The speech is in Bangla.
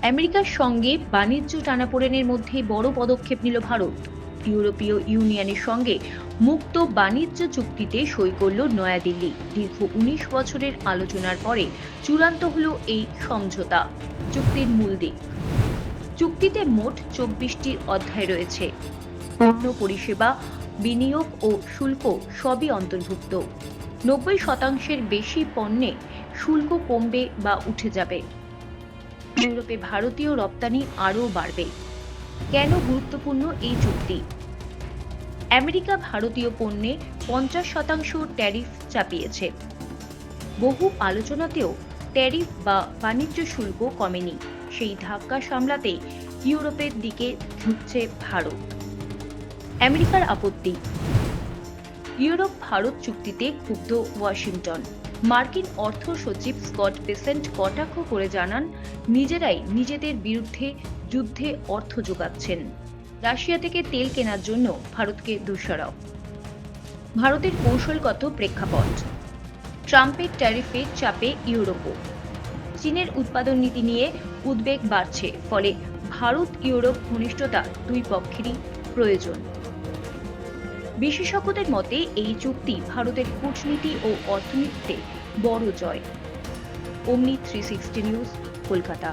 আমেরিকার সঙ্গে বাণিজ্য টানাপোড়েনের মধ্যে বড় পদক্ষেপ নিল ভারত। ইউরোপীয় ইউনিয়নের সঙ্গে মুক্ত বাণিজ্য চুক্তিতে সই করল নয়াদিল্লি। দীর্ঘ ১৯ বছরের আলোচনার পরে চূড়ান্ত হলো এই সমঝোতা। চুক্তির মূল দিক: চুক্তিতে মোট ২৪টি অধ্যায় রয়েছে। পণ্য, পরিষেবা, বিনিয়োগ ও শুল্ক সবই অন্তর্ভুক্ত। ৯০% বেশি পণ্যে শুল্ক কমবে বা উঠে যাবে। ইউরোপে ভারতীয় রপ্তানি আরও বাড়বে। কেন গুরুত্বপূর্ণ এই চুক্তি? আমেরিকা ভারতীয় পণ্যে ৫০% ট্যারিফ চাপিয়েছে। বহু আলোচনাতেও ট্যারিফ বা বাণিজ্য শুল্ক কমেনি। সেই ধাক্কা সামলাতেই ইউরোপের দিকে ঝুঁকছে ভারত। আমেরিকার আপত্তি: ইউরোপ ভারত চুক্তিতে ক্ষুব্ধ ওয়াশিংটন। মার্কিন অর্থ সচিব স্কট বেসেন্ট কটাক্ষ করে জানান, নিজেরাই নিজেদের বিরুদ্ধে যুদ্ধে অর্থ যোগাচ্ছেন। রাশিয়া থেকে তেল কেনার জন্য ভারতকে দোষারোপ। ভারতের কৌশলগত প্রেক্ষাপট: ট্রাম্পের ট্যারিফের চাপে ইউরোপও। চীনের উৎপাদন নীতি নিয়ে উদ্বেগ বাড়ছে, ফলে ভারত ইউরোপ ঘনিষ্ঠতা দুই পক্ষেরই প্রয়োজন। বিশেষজ্ঞদের মতে এই চুক্তি ভারতের কূটনীতি ও অর্থনীতিতে বড় জয়। অমনি 360 নিউজ, কলকাতা।